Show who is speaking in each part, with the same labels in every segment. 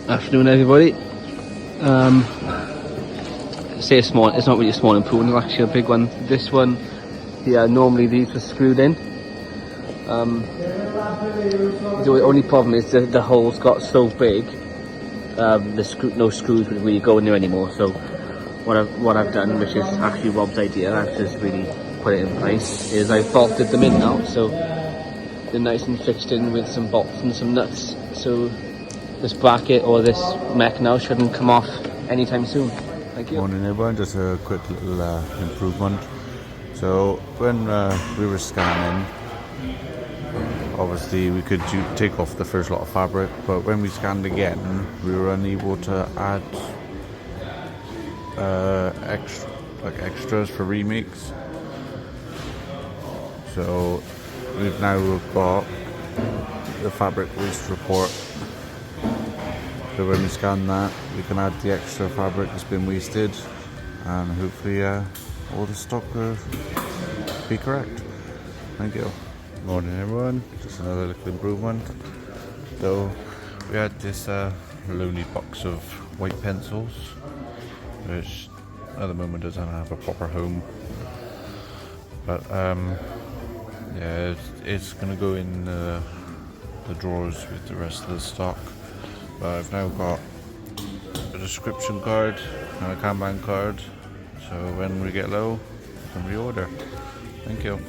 Speaker 1: Afternoon, everybody. Say small, it's not really a small improvement, it's actually a big one. This one, yeah, normally these were screwed in. The only problem is that the holes got so big, no screws would really go in there anymore. So what I've done, which is actually Rob's idea, I've just really put it in place, is I've bolted them in now, so they're nice and fixed in with some bolts and some nuts. So this bracket or this mech now shouldn't come off anytime soon. Thank you.
Speaker 2: Morning everyone, just a quick little improvement. So when we were scanning, obviously we could take off the first lot of fabric, but when we scanned again we were unable to add extras for remakes. So we've now got the fabric waste report. So when we scan that, we can add the extra fabric that's been wasted, and hopefully all the stock will be correct. Thank you. Morning everyone, just another little improvement. So we had this lonely box of white pencils, which at the moment doesn't have a proper home. But yeah, it's gonna go in the drawers with the rest of the stock. But I've now got a description card and a Kanban card, so when we get low, we can reorder. Thank you.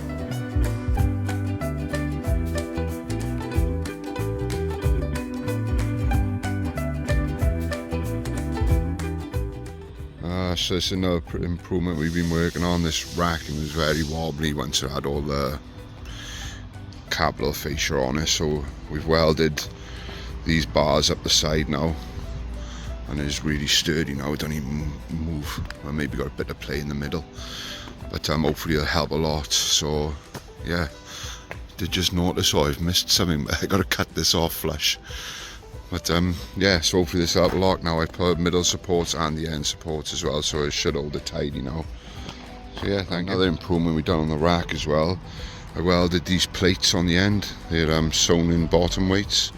Speaker 3: So it's another improvement we've been working on. This racking was very wobbly once it had all the capital fascia on it, so we've welded these bars up the side now, and it's really sturdy now. It don't even move. I maybe got a bit of play in the middle, but hopefully it'll help a lot. So yeah, did just notice I've missed something, but I got to cut this off flush. But yeah, so hopefully this will help a lot. Now I put middle supports and the end supports as well, so it should hold it tidy now. So yeah, thank you. Another improvement we've done on the rack as well. I welded these plates on the end. They're sewn in bottom weights.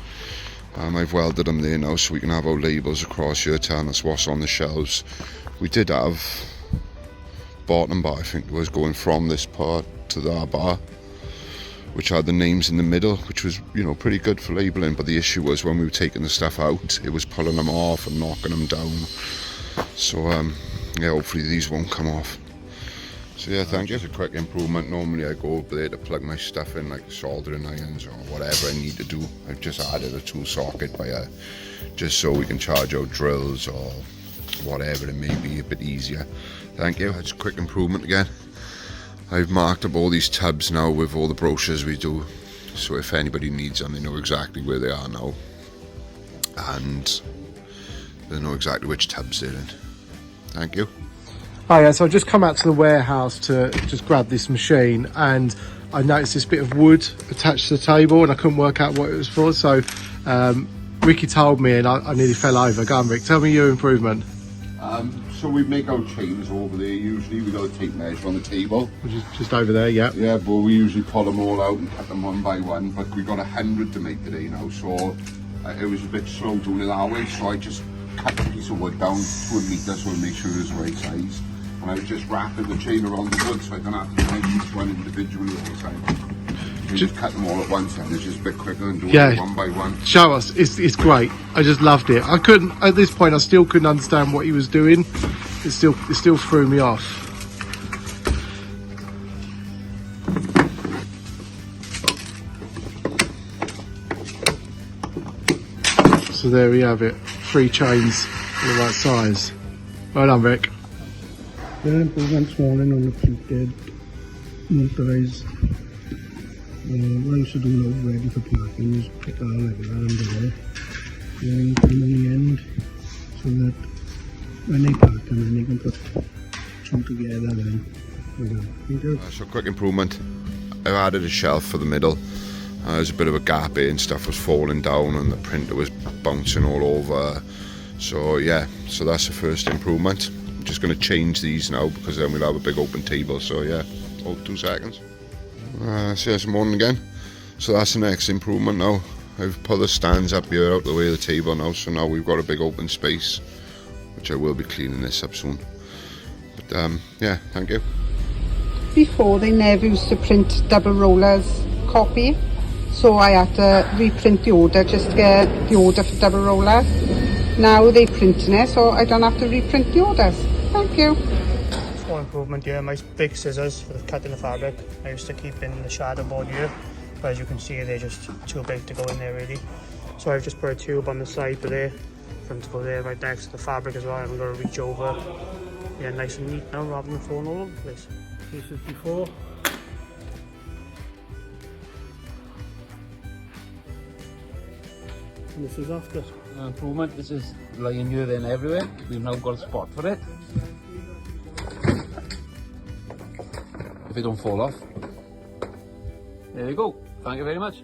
Speaker 3: I've welded them there now, so we can have our labels across here telling us what's on the shelves. We did have bottom bar, I think it was, going from this part to that bar, which had the names in the middle, which was, you know, pretty good for labelling. But the issue was when we were taking the stuff out, it was pulling them off and knocking them down. So yeah, hopefully these won't come off. So yeah, thank you. Just a quick improvement. Normally I go over there to plug my stuff in, like soldering irons or whatever I need to do. I've just added a tool socket by just so we can charge out drills or whatever it may be a bit easier. Thank you. That's a quick improvement again. I've marked up all these tubs now with all the brochures we do, so if anybody needs them, they know exactly where they are now, and they know exactly which tubs they're in. Thank you.
Speaker 4: Hi, so I've just come out to the warehouse to just grab this machine, and I noticed this bit of wood attached to the table and I couldn't work out what it was for, so Ricky told me and I nearly fell over. Go on, Rick, tell me your improvement.
Speaker 3: So we make our chains over there. Usually we got a tape measure on the table,
Speaker 4: Which is just over there, yeah.
Speaker 3: Yeah, but we usually pull them all out and cut them one by one. But we got 100 to make today now, so it was a bit slow doing it that way. So I just cut a piece of wood down to a metre so I make sure it's the right size. And I was just wrapping the chain around the wood so I don't have to make each one individually all the time. You just cut them all at once, and it's just a bit quicker than doing it one by one.
Speaker 4: Show us, it's great. I just loved it. I couldn't, at this point, I still couldn't understand what he was doing. It still threw me off. So there we have it, 3 chains for the right size. Well done, Rick.
Speaker 5: Little improvement this morning on the pleated motorized. What I used to do now, ready for parking, is put it all like that on the wall, and put them on the end, so that when they park them, then they can put two together. Then
Speaker 3: So quick improvement. I've added a shelf for the middle. There's a bit of a gap here and stuff was falling down and the printer was bouncing all over. So yeah, so that's the first improvement. I'm just going to change these now because then we'll have a big open table. So yeah, hold 2 seconds. So yeah, it's morning again. So that's the next improvement now. I've put the stands up here out the way of the table now, so now we've got a big open space, which I will be cleaning this up soon. But yeah, thank you.
Speaker 6: Before, they never used to print double rollers copy, so I had to reprint the order just to get the order for double rollers. Now they're printing it, so I don't have to reprint the orders. Thank you.
Speaker 7: Small improvement here, my big scissors for cutting the fabric. I used to keep in the shadow board here, but as you can see they're just too big to go in there really. So I've just put a tube on the side there for them to go there right next to the fabric as well. I'm going to reach over. Yeah, nice and neat now rather than falling all over the place. This is before. And this is after.
Speaker 1: Improvement, this is lying here then everywhere. We've now got a spot for it. If it don't fall off. There we go. Thank you very much.